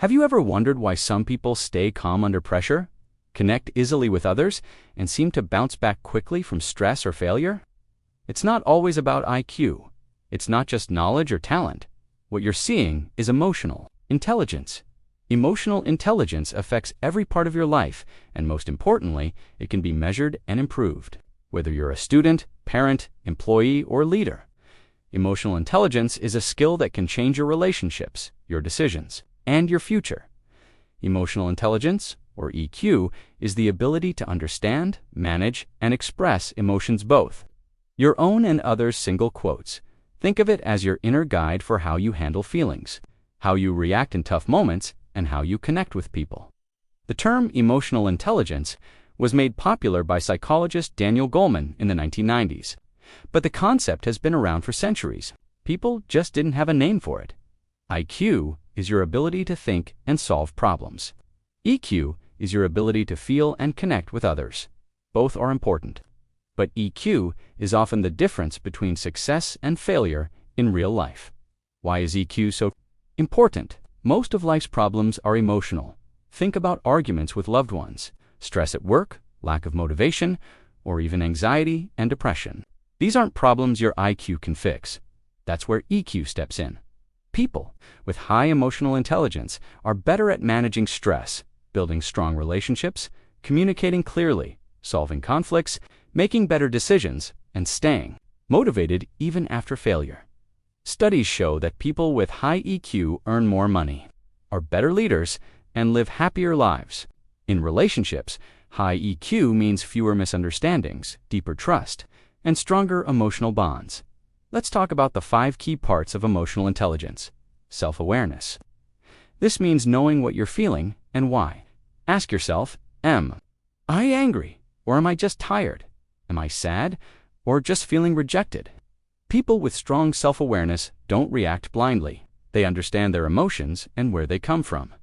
Have you ever wondered why some people stay calm under pressure, connect easily with others, and seem to bounce back quickly from stress or failure? It's not always about IQ. It's not just knowledge or talent. What you're seeing is emotional intelligence. Emotional intelligence affects every part of your life, and most importantly, it can be measured and improved. Whether you're a student, parent, employee, or leader, emotional intelligence is a skill that can change your relationships, your decisions, and your future. Emotional intelligence, or EQ, is the ability to understand, manage, and express emotions both. Your own and others' single quotes. Think of it as your inner guide for how you handle feelings, how you react in tough moments, and how you connect with people. The term emotional intelligence was made popular by psychologist Daniel Goleman in the 1990s. But the concept has been around for centuries. People just didn't have a name for it. IQ is your ability to think and solve problems. EQ is your ability to feel and connect with others. Both are important. But EQ is often the difference between success and failure in real life. Why is EQ so important? Most of life's problems are emotional. Think about arguments with loved ones, stress at work, lack of motivation, or even anxiety and depression. These aren't problems your IQ can fix. That's where EQ steps in. People with high emotional intelligence are better at managing stress, building strong relationships, communicating clearly, solving conflicts, making better decisions, and staying motivated even after failure. Studies show that people with high EQ earn more money, are better leaders, and live happier lives. In relationships, high EQ means fewer misunderstandings, deeper trust, and stronger emotional bonds. Let's talk about the 5 key parts of emotional intelligence. Self-awareness. This means knowing what you're feeling and why. Ask yourself, am I angry, or am I just tired? Am I sad, or just feeling rejected? People with strong self-awareness don't react blindly. They understand their emotions and where they come from.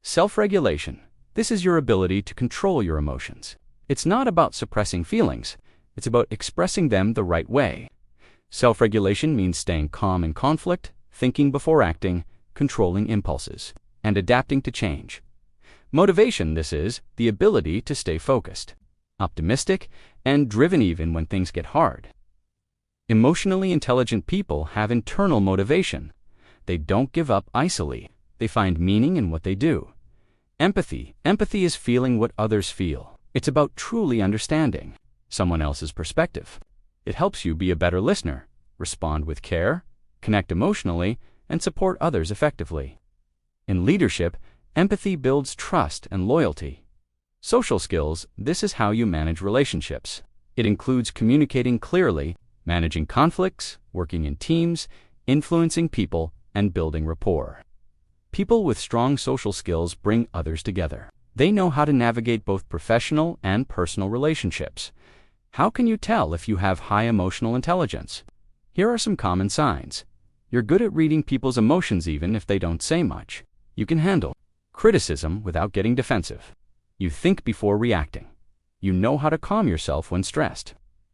Self-regulation. This is your ability to control your emotions. It's not about suppressing feelings. It's about expressing them the right way. Self-regulation means staying calm in conflict, thinking before acting, controlling impulses, and adapting to change. Motivation. This is the ability to stay focused, optimistic, and driven even when things get hard. Emotionally intelligent people have internal motivation. They don't give up easily. They find meaning in what they do. Empathy. Empathy is feeling what others feel. It's about truly understanding someone else's perspective. It helps you be a better listener, respond with care, connect emotionally, and support others effectively. In leadership, empathy builds trust and loyalty. Social skills. This is how you manage relationships. It includes communicating clearly, managing conflicts, working in teams, influencing people, and building rapport. People with strong social skills bring others together. They know how to navigate both professional and personal relationships. How can you tell if you have high emotional intelligence? Here are some common signs. You're good at reading people's emotions even if they don't say much. You can handle criticism without getting defensive. You think before reacting. You know how to calm yourself when stressed.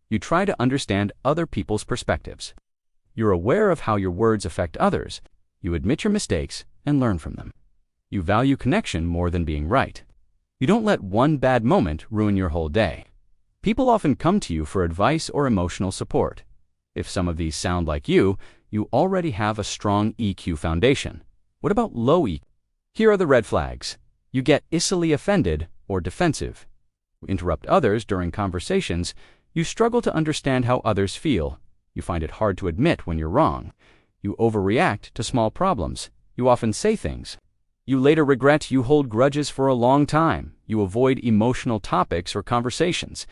You try to understand other people's perspectives. You're aware of how your words affect others. You admit your mistakes and learn from them. You value connection more than being right. You don't let one bad moment ruin your whole day. People often come to you for advice or emotional support. If some of these sound like you already have a strong EQ foundation. What about low EQ? Here are the red flags. You get easily offended or defensive. You interrupt others during conversations. You struggle to understand how others feel. You find it hard to admit when you're wrong. You overreact to small problems. You often say things you later regret. You hold grudges for a long time. You avoid emotional topics or conversations.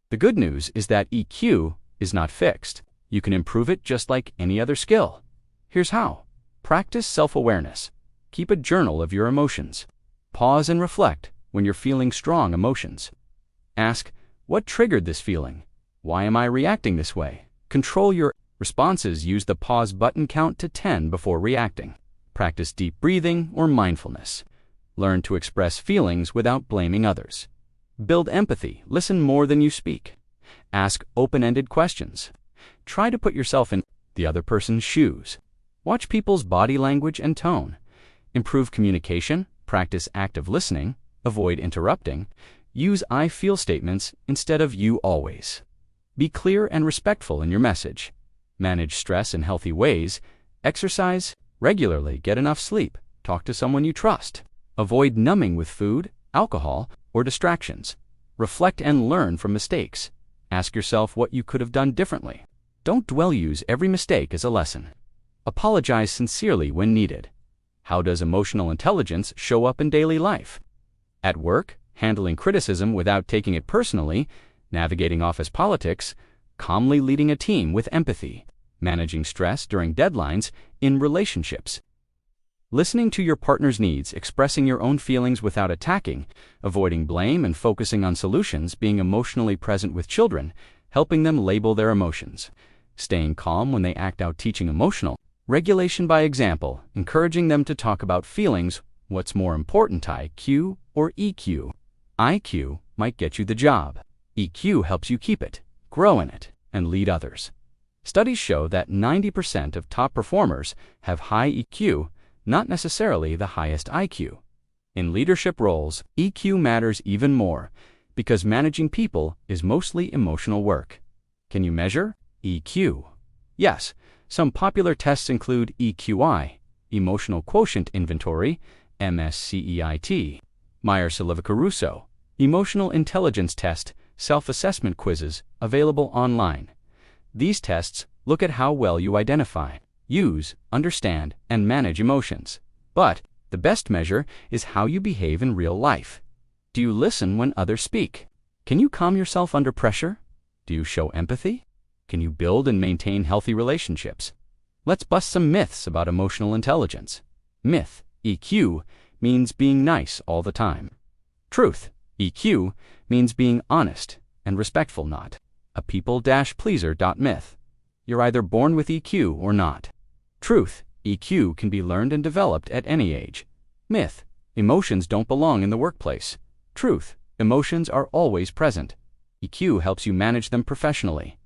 The good news is that EQ is not fixed. You can improve it just like any other skill. Here's how. Practice self-awareness. Keep a journal of your emotions. Pause and reflect when you're feeling strong emotions. Ask, what triggered this feeling? Why am I reacting this way? Control your responses. Use the pause button. Count to 10 before reacting. Practice deep breathing or mindfulness. Learn to express feelings without blaming others. Build empathy. Listen more than you speak. Ask open-ended questions. Try to put yourself in the other person's shoes. Watch people's body language and tone. Improve communication, practice active listening, avoid interrupting, use I feel statements instead of you always. Be clear and respectful in your message. Manage stress in healthy ways, exercise regularly, get enough sleep, talk to someone you trust. Avoid numbing with food, alcohol, or distractions. Reflect and learn from mistakes. Ask yourself what you could have done differently. Don't dwell, use every mistake as a lesson. Apologize sincerely when needed. How does emotional intelligence show up in daily life? At work, handling criticism without taking it personally, navigating office politics, calmly leading a team with empathy, managing stress during deadlines, in relationships. Listening to your partner's needs, expressing your own feelings without attacking, avoiding blame and focusing on solutions, being emotionally present with children, helping them label their emotions, staying calm when they act out, teaching emotional regulation by example, encouraging them to talk about feelings. What's more important, IQ or EQ? IQ might get you the job. EQ helps you keep it, grow in it, and lead others. Studies show that 90% of top performers have high EQ, not necessarily the highest IQ. In leadership roles, EQ matters even more because managing people is mostly emotional work. Can you measure EQ? Yes, some popular tests include EQI, Emotional Quotient Inventory, MSCEIT, Myers-Saliva-Caruso, Emotional Intelligence Test, self-assessment quizzes available online. These tests look at how well you identify, use, understand, and manage emotions. But the best measure is how you behave in real life. Do you listen when others speak? Can you calm yourself under pressure? Do you show empathy? Can you build and maintain healthy relationships? Let's bust some myths about emotional intelligence. Myth: EQ means being nice all the time. Truth: EQ means being honest and respectful, not a people-pleaser. Myth: you're either born with EQ or not. Truth: EQ can be learned and developed at any age. Myth: emotions don't belong in the workplace. Truth: emotions are always present. EQ helps you manage them professionally.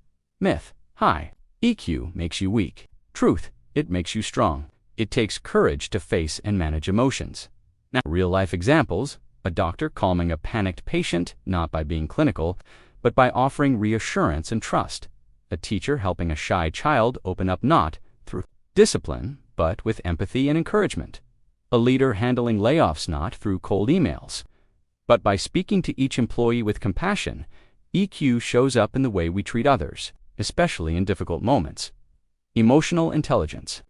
Myth: high EQ makes you weak. Truth: it makes you strong. It takes courage to face and manage emotions. Now, real-life examples: a doctor calming a panicked patient, not by being clinical, but by offering reassurance and trust. A teacher helping a shy child open up, not through discipline, but with empathy and encouragement. A leader handling layoffs, not through cold emails, but by speaking to each employee with compassion. EQ shows up in the way we treat others, especially in difficult moments. Emotional intelligence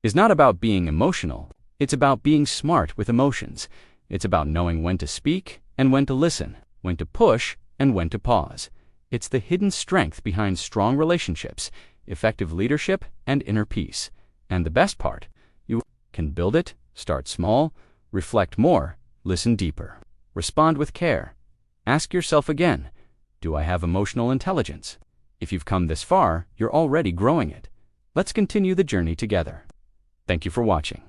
is not about being emotional. It's about being smart with emotions. It's about knowing when to speak and when to listen, when to push and when to pause. It's the hidden strength behind strong relationships, effective leadership, and inner peace. And the best part, you can build it. Start small, reflect more, listen deeper, respond with care. Ask yourself again, do I have emotional intelligence? If you've come this far, you're already growing it. Let's continue the journey together. Thank you for watching.